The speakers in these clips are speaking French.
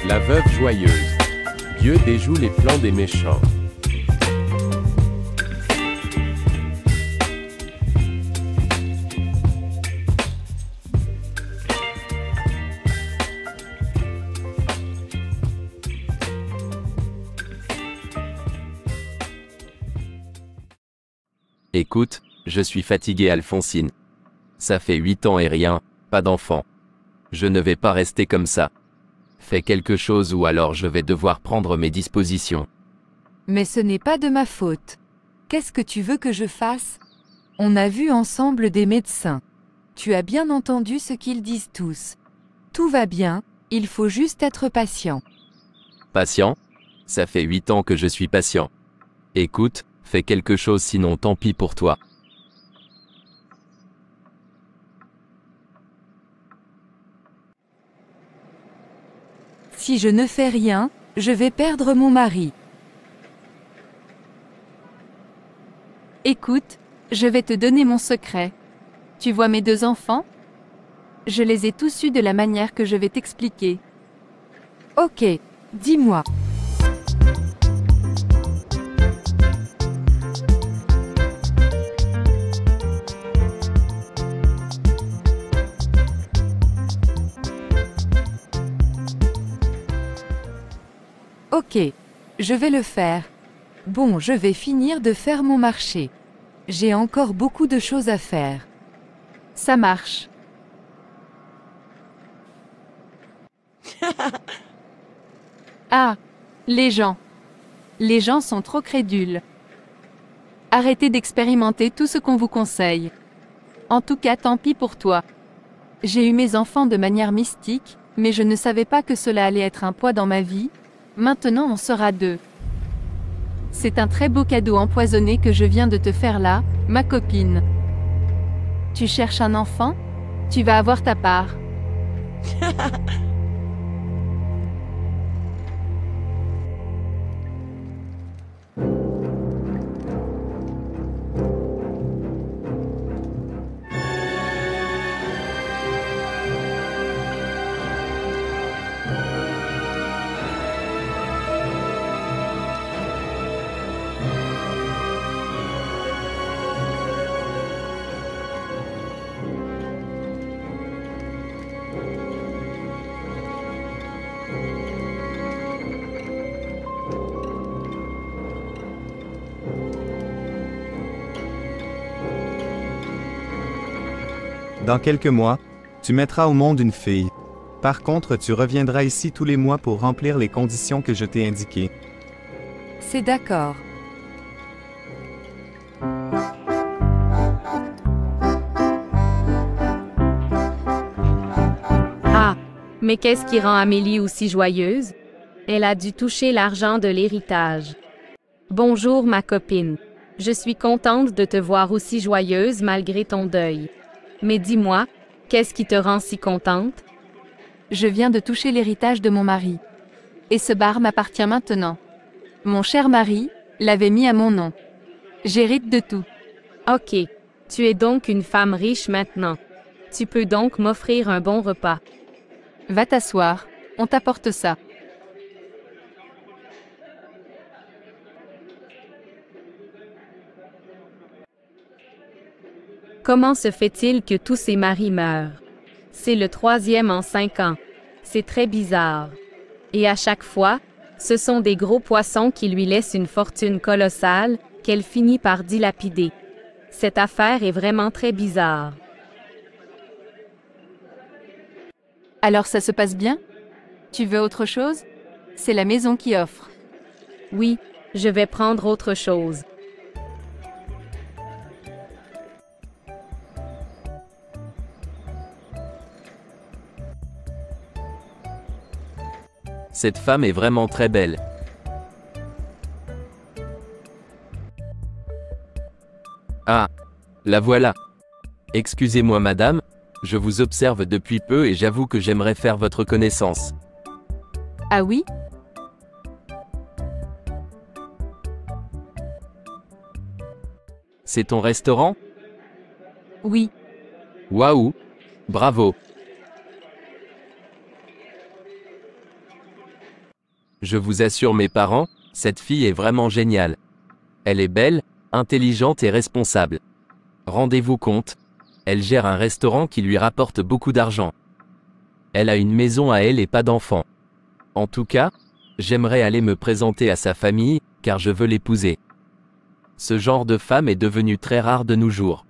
La veuve joyeuse. Dieu déjoue les plans des méchants. Écoute, je suis fatigué Alphonsine. Ça fait 8 ans et rien, pas d'enfant. Je ne vais pas rester comme ça. Fais quelque chose ou alors je vais devoir prendre mes dispositions. Mais ce n'est pas de ma faute. Qu'est-ce que tu veux que je fasse? On a vu ensemble des médecins. Tu as bien entendu ce qu'ils disent tous. Tout va bien, il faut juste être patient. Patient? Ça fait 8 ans que je suis patient. Écoute, fais quelque chose sinon tant pis pour toi. Si je ne fais rien, je vais perdre mon mari. Écoute, je vais te donner mon secret. Tu vois mes 2 enfants? Je les ai tous eus de la manière que je vais t'expliquer. Ok, dis-moi. Ok, je vais le faire. Bon, je vais finir de faire mon marché. J'ai encore beaucoup de choses à faire. Ça marche. Ah, les gens. Les gens sont trop crédules. Arrêtez d'expérimenter tout ce qu'on vous conseille. En tout cas, tant pis pour toi. J'ai eu mes enfants de manière mystique, mais je ne savais pas que cela allait être un poids dans ma vie. Maintenant on sera 2. C'est un très beau cadeau empoisonné que je viens de te faire là, ma copine. Tu cherches un enfant? Tu vas avoir ta part. Dans quelques mois, tu mettras au monde une fille. Par contre, tu reviendras ici tous les mois pour remplir les conditions que je t'ai indiquées. C'est d'accord. Ah, mais qu'est-ce qui rend Amélie aussi joyeuse? Elle a dû toucher l'argent de l'héritage. Bonjour ma copine. Je suis contente de te voir aussi joyeuse malgré ton deuil. Mais dis-moi, qu'est-ce qui te rend si contente? Je viens de toucher l'héritage de mon mari. Et ce bar m'appartient maintenant. Mon cher mari l'avait mis à mon nom. J'hérite de tout. Ok, tu es donc une femme riche maintenant. Tu peux donc m'offrir un bon repas. Va t'asseoir, on t'apporte ça. Comment se fait-il que tous ces maris meurent? C'est le 3e en 5 ans. C'est très bizarre. Et à chaque fois, ce sont des gros poissons qui lui laissent une fortune colossale, qu'elle finit par dilapider. Cette affaire est vraiment très bizarre. Alors ça se passe bien? Tu veux autre chose? C'est la maison qui offre. Oui, je vais prendre autre chose. Cette femme est vraiment très belle. Ah, la voilà. Excusez-moi madame, je vous observe depuis peu et j'avoue que j'aimerais faire votre connaissance. Ah oui? C'est ton restaurant? Oui. Waouh! Bravo! Je vous assure mes parents, cette fille est vraiment géniale. Elle est belle, intelligente et responsable. Rendez-vous compte, elle gère un restaurant qui lui rapporte beaucoup d'argent. Elle a une maison à elle et pas d'enfants. En tout cas, j'aimerais aller me présenter à sa famille, car je veux l'épouser. Ce genre de femme est devenu très rare de nos jours.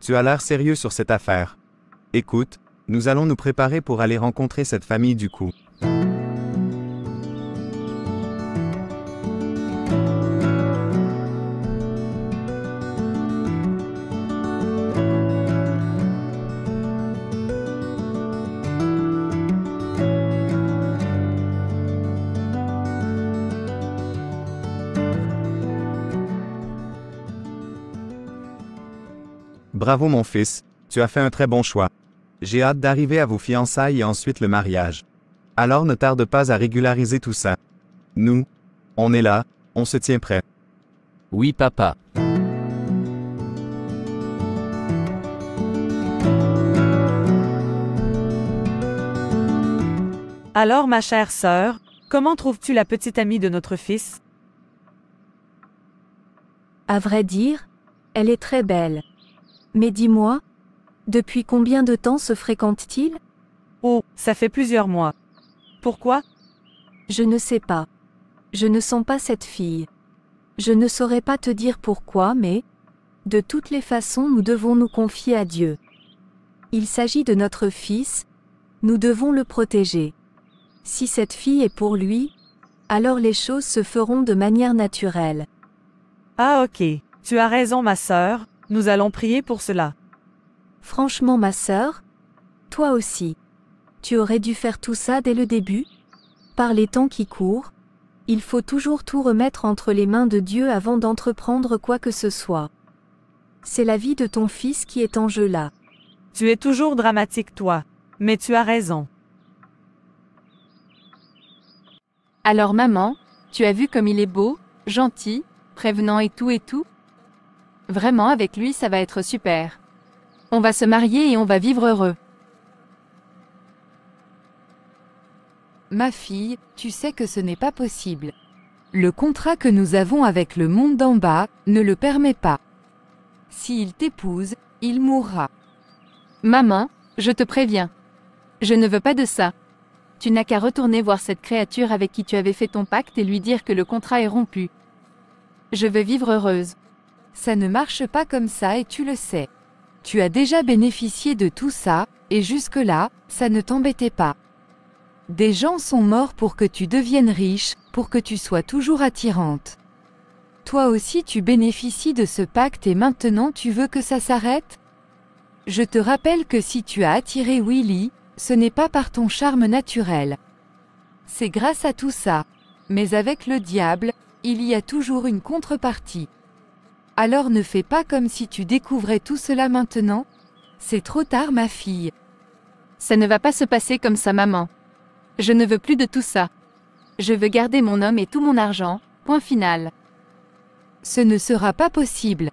Tu as l'air sérieux sur cette affaire. Écoute, nous allons nous préparer pour aller rencontrer cette famille du coup. Bravo mon fils, tu as fait un très bon choix. J'ai hâte d'arriver à vos fiançailles et ensuite le mariage. Alors ne tarde pas à régulariser tout ça. Nous, on est là, on se tient prêt. Oui papa. Alors ma chère sœur, comment trouves-tu la petite amie de notre fils? À vrai dire, elle est très belle. Mais dis-moi, depuis combien de temps se fréquentent-ils? Oh, ça fait plusieurs mois. Pourquoi? Je ne sais pas. Je ne sens pas cette fille. Je ne saurais pas te dire pourquoi, mais, de toutes les façons, nous devons nous confier à Dieu. Il s'agit de notre fils, nous devons le protéger. Si cette fille est pour lui, alors les choses se feront de manière naturelle. Ah ok, tu as raison ma sœur, nous allons prier pour cela. Franchement ma sœur, toi aussi. Tu aurais dû faire tout ça dès le début? Par les temps qui courent, il faut toujours tout remettre entre les mains de Dieu avant d'entreprendre quoi que ce soit. C'est la vie de ton fils qui est en jeu là. Tu es toujours dramatique toi, mais tu as raison. Alors maman, tu as vu comme il est beau, gentil, prévenant et tout? Vraiment avec lui ça va être super. On va se marier et on va vivre heureux. Ma fille, tu sais que ce n'est pas possible. Le contrat que nous avons avec le monde d'en bas ne le permet pas. S'il t'épouse, il mourra. Maman, je te préviens. Je ne veux pas de ça. Tu n'as qu'à retourner voir cette créature avec qui tu avais fait ton pacte et lui dire que le contrat est rompu. Je veux vivre heureuse. Ça ne marche pas comme ça et tu le sais. Tu as déjà bénéficié de tout ça, et jusque-là, ça ne t'embêtait pas. Des gens sont morts pour que tu deviennes riche, pour que tu sois toujours attirante. Toi aussi tu bénéficies de ce pacte et maintenant tu veux que ça s'arrête? Je te rappelle que si tu as attiré Willy, ce n'est pas par ton charme naturel. C'est grâce à tout ça. Mais avec le diable, il y a toujours une contrepartie. Alors ne fais pas comme si tu découvrais tout cela maintenant. C'est trop tard ma fille. Ça ne va pas se passer comme ça maman. Je ne veux plus de tout ça. Je veux garder mon homme et tout mon argent, point final. Ce ne sera pas possible.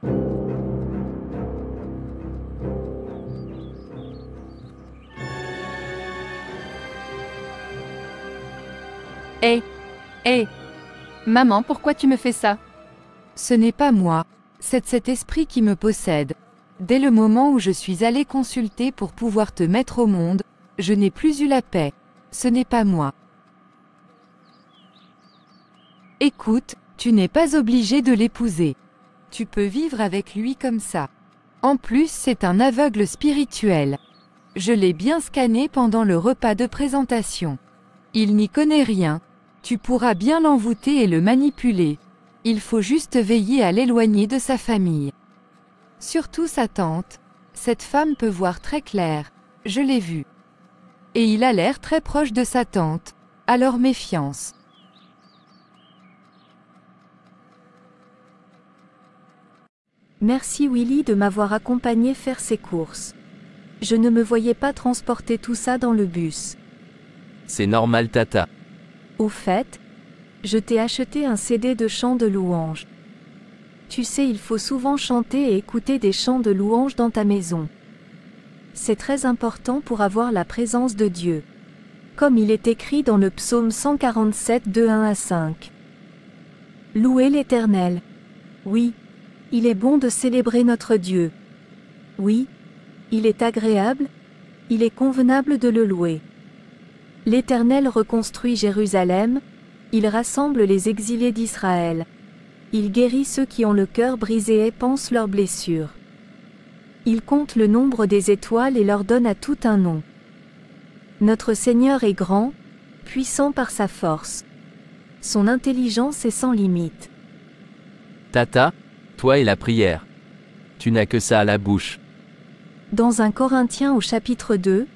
Hé, maman, pourquoi tu me fais ça? Ce n'est pas moi, c'est cet esprit qui me possède. Dès le moment où je suis allée consulter pour pouvoir te mettre au monde, je n'ai plus eu la paix. Ce n'est pas moi. Écoute, tu n'es pas obligé de l'épouser. Tu peux vivre avec lui comme ça. En plus, c'est un aveugle spirituel. Je l'ai bien scanné pendant le repas de présentation. Il n'y connaît rien. Tu pourras bien l'envoûter et le manipuler. Il faut juste veiller à l'éloigner de sa famille. Surtout sa tante. Cette femme peut voir très clair. Je l'ai vue. Et il a l'air très proche de sa tante. Alors méfiance. Merci Willy de m'avoir accompagné faire ses courses. Je ne me voyais pas transporter tout ça dans le bus. C'est normal tata. Au fait, je t'ai acheté un CD de chants de louanges. Tu sais, il faut souvent chanter et écouter des chants de louanges dans ta maison. C'est très important pour avoir la présence de Dieu. comme il est écrit dans le psaume 147 de 1 à 5. Louez l'Éternel. Oui, il est bon de célébrer notre Dieu. Oui, il est agréable, il est convenable de le louer. L'Éternel reconstruit Jérusalem, il rassemble les exilés d'Israël. Il guérit ceux qui ont le cœur brisé et pansent leurs blessures. Il compte le nombre des étoiles et leur donne à tout un nom. Notre Seigneur est grand, puissant par sa force. Son intelligence est sans limite. Tata, toi et la prière. Tu n'as que ça à la bouche. Dans 1 Corinthiens au chapitre 2,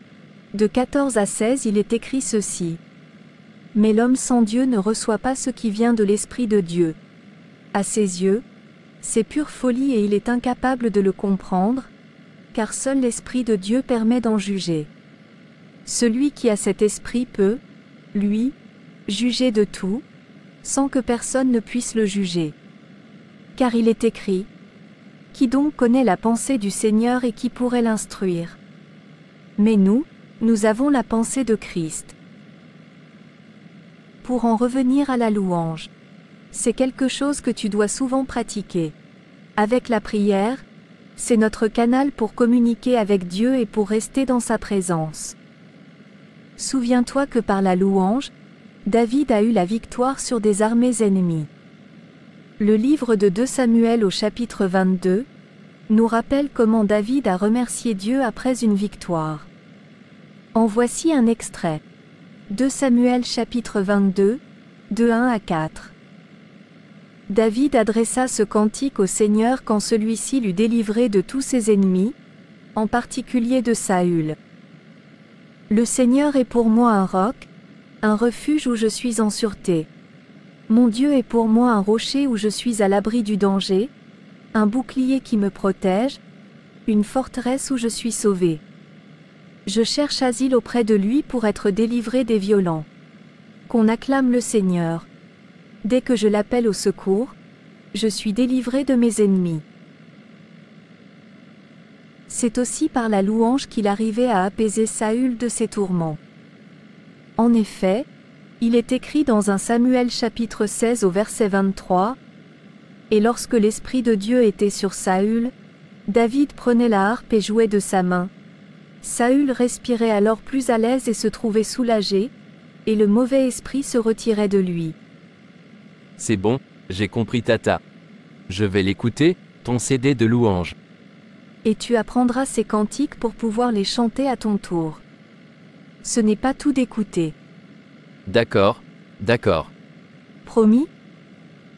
de 14 à 16 il est écrit ceci. Mais l'homme sans Dieu ne reçoit pas ce qui vient de l'Esprit de Dieu. À ses yeux, c'est pure folie et il est incapable de le comprendre, car seul l'Esprit de Dieu permet d'en juger. Celui qui a cet esprit peut, lui, juger de tout, sans que personne ne puisse le juger. Car il est écrit, « Qui donc connaît la pensée du Seigneur et qui pourrait l'instruire ?» Mais nous avons la pensée de Christ. Pour en revenir à la louange, c'est quelque chose que tu dois souvent pratiquer. Avec la prière, c'est notre canal pour communiquer avec Dieu et pour rester dans sa présence. Souviens-toi que par la louange, David a eu la victoire sur des armées ennemies. Le livre de 2 Samuel au chapitre 22 nous rappelle comment David a remercié Dieu après une victoire. En voici un extrait. 2 Samuel chapitre 22, de 1 à 4. David adressa ce cantique au Seigneur quand celui-ci l'eut délivré de tous ses ennemis, en particulier de Saül. Le Seigneur est pour moi un roc, un refuge où je suis en sûreté. Mon Dieu est pour moi un rocher où je suis à l'abri du danger, un bouclier qui me protège, une forteresse où je suis sauvé. Je cherche asile auprès de lui pour être délivré des violents. Qu'on acclame le Seigneur. Dès que je l'appelle au secours, je suis délivré de mes ennemis. C'est aussi par la louange qu'il arrivait à apaiser Saül de ses tourments. En effet, il est écrit dans 1 Samuel chapitre 16 au verset 23, « Et lorsque l'Esprit de Dieu était sur Saül, David prenait la harpe et jouait de sa main. Saül respirait alors plus à l'aise et se trouvait soulagé, et le mauvais esprit se retirait de lui. » C'est bon, j'ai compris Tata. Je vais l'écouter, ton CD de louange. Et tu apprendras ces cantiques pour pouvoir les chanter à ton tour. Ce n'est pas tout d'écouter. D'accord, d'accord. Promis ?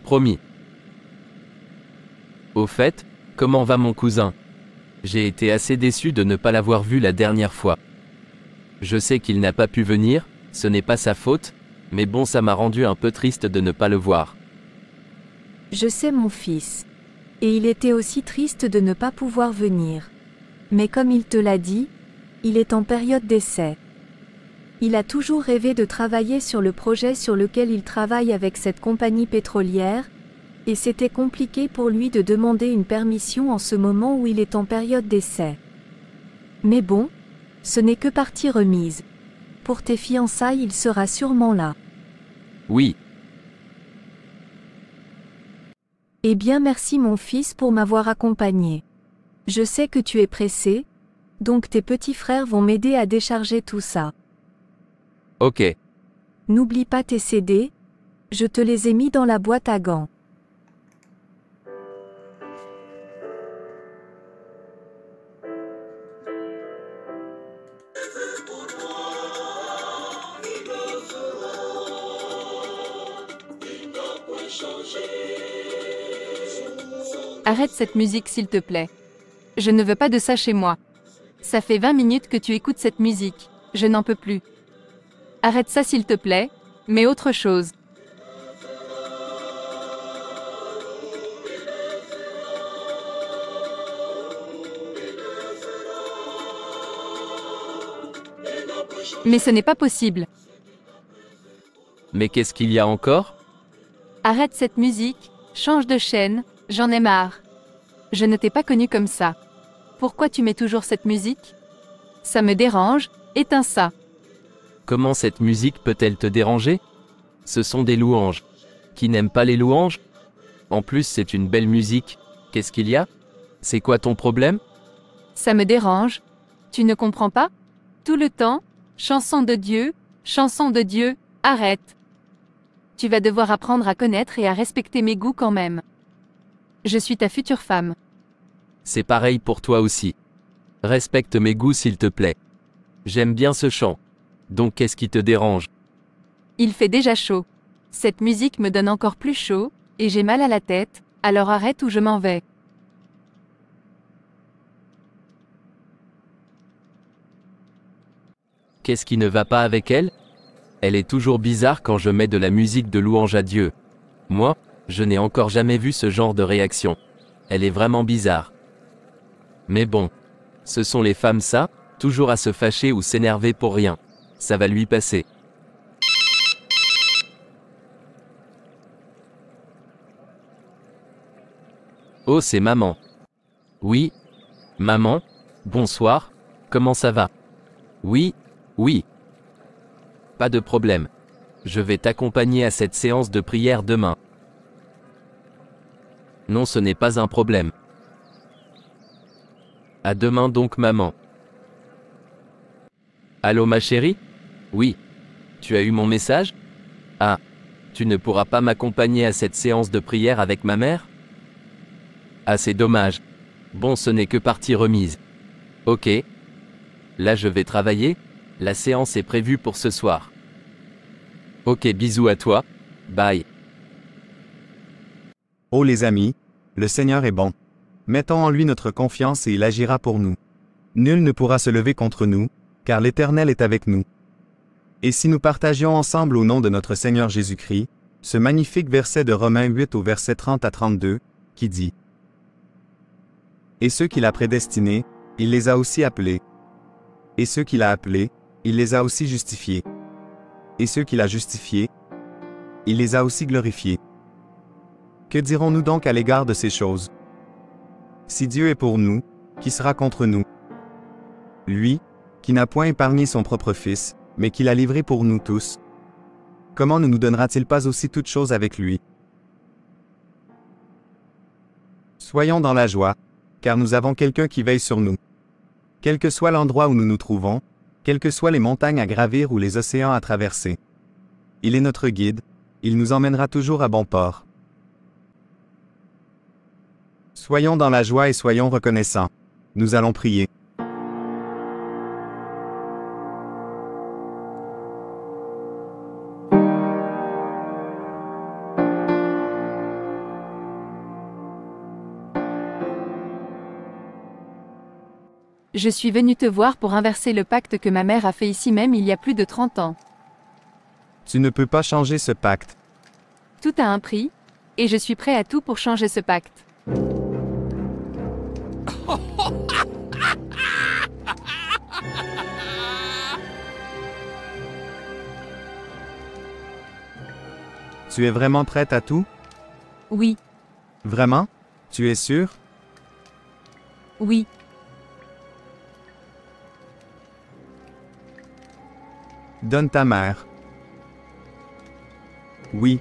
Promis. Au fait, comment va mon cousin ? J'ai été assez déçu de ne pas l'avoir vu la dernière fois. Je sais qu'il n'a pas pu venir, ce n'est pas sa faute, mais bon, ça m'a rendu un peu triste de ne pas le voir. Je sais mon fils. Et il était aussi triste de ne pas pouvoir venir. Mais comme il te l'a dit, il est en période d'essai. Il a toujours rêvé de travailler sur le projet sur lequel il travaille avec cette compagnie pétrolière, et c'était compliqué pour lui de demander une permission en ce moment où il est en période d'essai. Mais bon, ce n'est que partie remise. Pour tes fiançailles, il sera sûrement là. Oui. Eh bien merci mon fils pour m'avoir accompagné. Je sais que tu es pressé, donc tes petits frères vont m'aider à décharger tout ça. Ok. N'oublie pas tes CD, je te les ai mis dans la boîte à gants. Arrête cette musique s'il te plaît. Je ne veux pas de ça chez moi. Ça fait 20 minutes que tu écoutes cette musique, je n'en peux plus. Arrête ça s'il te plaît, mais autre chose. Mais ce n'est pas possible. Mais qu'est-ce qu'il y a encore ? Arrête cette musique, change de chaîne, j'en ai marre. Je ne t'ai pas connu comme ça. Pourquoi tu mets toujours cette musique ? Ça me dérange, éteins ça. Comment cette musique peut-elle te déranger? Ce sont des louanges. Qui n'aime pas les louanges? En plus, c'est une belle musique. Qu'est-ce qu'il y a? C'est quoi ton problème? Ça me dérange. Tu ne comprends pas? Tout le temps, chanson de Dieu, arrête. Tu vas devoir apprendre à connaître et à respecter mes goûts quand même. Je suis ta future femme. C'est pareil pour toi aussi. Respecte mes goûts s'il te plaît. J'aime bien ce chant. Donc qu'est-ce qui te dérange? Il fait déjà chaud. Cette musique me donne encore plus chaud, et j'ai mal à la tête, alors arrête ou je m'en vais. Qu'est-ce qui ne va pas avec elle? Elle est toujours bizarre quand je mets de la musique de louange à Dieu. Moi, je n'ai encore jamais vu ce genre de réaction. Elle est vraiment bizarre. Mais bon. Ce sont les femmes ça, toujours à se fâcher ou s'énerver pour rien. Ça va lui passer. Oh, c'est maman. Oui. Maman? Bonsoir. Comment ça va? Oui. Oui. Pas de problème. Je vais t'accompagner à cette séance de prière demain. Non, ce n'est pas un problème. À demain donc, maman. Allô ma chérie? Oui. Tu as eu mon message? Ah. Tu ne pourras pas m'accompagner à cette séance de prière avec ma mère? Ah, c'est dommage. Bon, ce n'est que partie remise. Ok. Là, je vais travailler. La séance est prévue pour ce soir. Ok, bisous à toi. Bye. Oh les amis, le Seigneur est bon. Mettons en lui notre confiance et il agira pour nous. Nul ne pourra se lever contre nous, car l'Éternel est avec nous. Et si nous partagions ensemble au nom de notre Seigneur Jésus-Christ, ce magnifique verset de Romains 8 au verset 30 à 32, qui dit: Et ceux qu'il a prédestinés, il les a aussi appelés. Et ceux qu'il a appelés, il les a aussi justifiés. Et ceux qu'il a justifiés, il les a aussi glorifiés. Que dirons-nous donc à l'égard de ces choses? Si Dieu est pour nous, qui sera contre nous? Lui, qui n'a point épargné son propre Fils, mais qui l'a livré pour nous tous, comment ne nous donnera-t-il pas aussi toutes choses avec lui? Soyons dans la joie, car nous avons quelqu'un qui veille sur nous. Quel que soit l'endroit où nous nous trouvons, quelles que soient les montagnes à gravir ou les océans à traverser. Il est notre guide, il nous emmènera toujours à bon port. Soyons dans la joie et soyons reconnaissants. Nous allons prier. Je suis venu te voir pour inverser le pacte que ma mère a fait ici même il y a plus de 30 ans. Tu ne peux pas changer ce pacte. Tout a un prix, et je suis prêt à tout pour changer ce pacte. Tu es vraiment prête à tout? Oui, Vraiment? Tu es sûre? oui. Donne ta mère. Oui.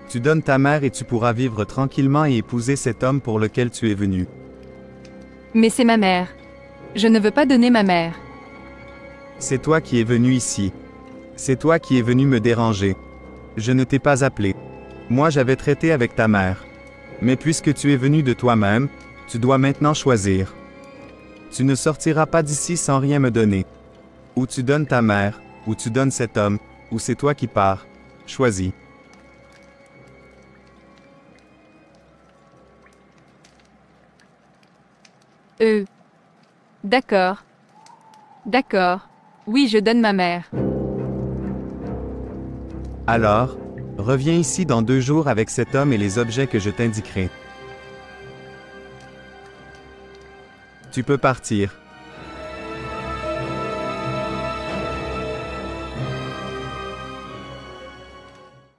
Tu donnes ta mère et tu pourras vivre tranquillement et épouser cet homme pour lequel tu es venu. Mais c'est ma mère. Je ne veux pas donner ma mère. C'est toi qui es venu ici. C'est toi qui es venu me déranger. Je ne t'ai pas appelé. Moi j'avais traité avec ta mère. Mais puisque tu es venu de toi-même, tu dois maintenant choisir. Tu ne sortiras pas d'ici sans rien me donner. Ou tu donnes ta mère, ou tu donnes cet homme, ou c'est toi qui pars. Choisis. D'accord. D'accord. Oui, je donne ma mère. Alors, reviens ici dans 2 jours avec cet homme et les objets que je t'indiquerai. Tu peux partir.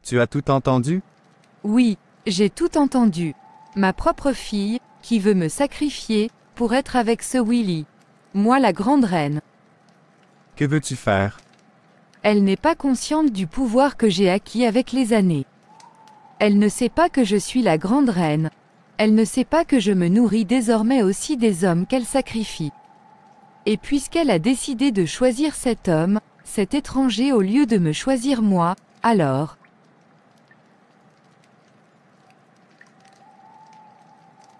Tu as tout entendu? Oui, j'ai tout entendu. Ma propre fille, qui veut me sacrifier, pour être avec ce Willy. Moi la grande reine. Que veux-tu faire? Elle n'est pas consciente du pouvoir que j'ai acquis avec les années. Elle ne sait pas que je suis la grande reine. Elle ne sait pas que je me nourris désormais aussi des hommes qu'elle sacrifie. Et puisqu'elle a décidé de choisir cet homme, cet étranger au lieu de me choisir moi, alors...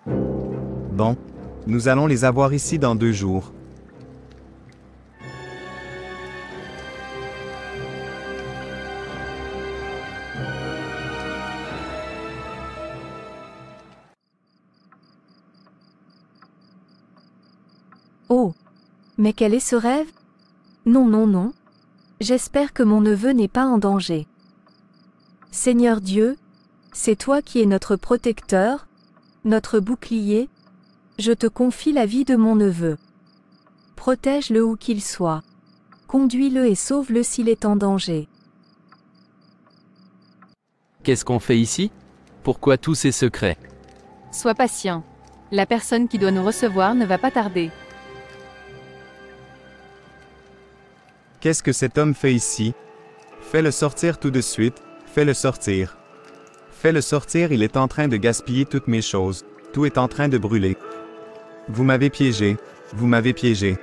Bon. Nous allons les avoir ici dans 2 jours. Oh! Mais quel est ce rêve? Non, non, non. J'espère que mon neveu n'est pas en danger. Seigneur Dieu, c'est toi qui es notre protecteur, notre bouclier. Je te confie la vie de mon neveu. Protège-le où qu'il soit. Conduis-le et sauve-le s'il est en danger. Qu'est-ce qu'on fait ici? Pourquoi tous ces secrets? Sois patient. La personne qui doit nous recevoir ne va pas tarder. Qu'est-ce que cet homme fait ici? Fais-le sortir tout de suite, fais-le sortir. Fais-le sortir, il est en train de gaspiller toutes mes choses. Tout est en train de brûler. Vous m'avez piégé, vous m'avez piégé.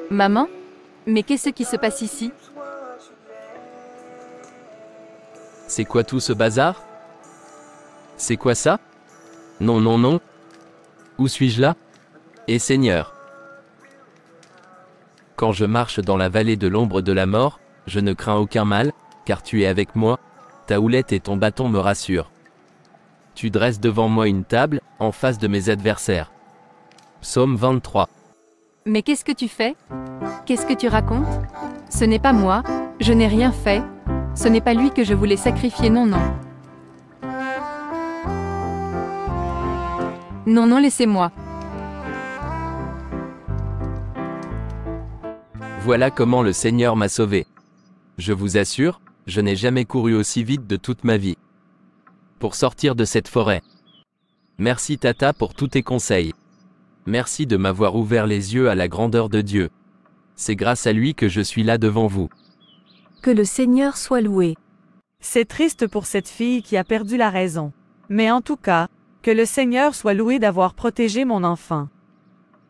Maman? Mais qu'est-ce qui se passe ici? C'est quoi tout ce bazar? C'est quoi ça? Non, non, non. Où suis-je là? Et Seigneur. Quand je marche dans la vallée de l'ombre de la mort, je ne crains aucun mal, car tu es avec moi, ta houlette et ton bâton me rassurent. Tu dresses devant moi une table, en face de mes adversaires. Psaume 23. Mais qu'est-ce que tu fais? Qu'est-ce que tu racontes? Ce n'est pas moi, je n'ai rien fait. Ce n'est pas lui que je voulais sacrifier, non, non. Non, non, laissez-moi. Voilà comment le Seigneur m'a sauvé. Je vous assure, je n'ai jamais couru aussi vite de toute ma vie. Pour sortir de cette forêt. Merci Tata pour tous tes conseils. Merci de m'avoir ouvert les yeux à la grandeur de Dieu. C'est grâce à lui que je suis là devant vous. Que le Seigneur soit loué. C'est triste pour cette fille qui a perdu la raison. Mais en tout cas, que le Seigneur soit loué d'avoir protégé mon enfant.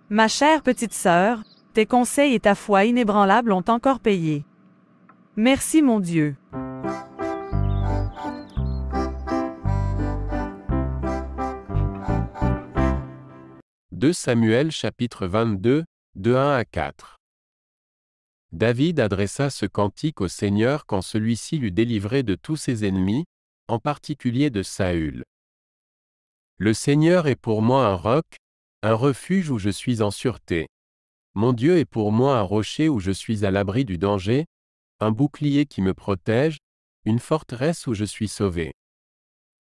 Ma chère petite sœur, tes conseils et ta foi inébranlable ont encore payé. Merci mon Dieu. 2 Samuel chapitre 22, de 1 à 4. David adressa ce cantique au Seigneur quand celui-ci l'eut délivré de tous ses ennemis, en particulier de Saül. Le Seigneur est pour moi un roc, un refuge où je suis en sûreté. Mon Dieu est pour moi un rocher où je suis à l'abri du danger, un bouclier qui me protège, une forteresse où je suis sauvé.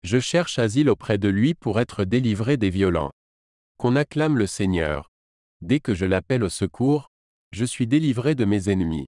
Je cherche asile auprès de lui pour être délivré des violents. Qu'on acclame le Seigneur. Dès que je l'appelle au secours, je suis délivré de mes ennemis.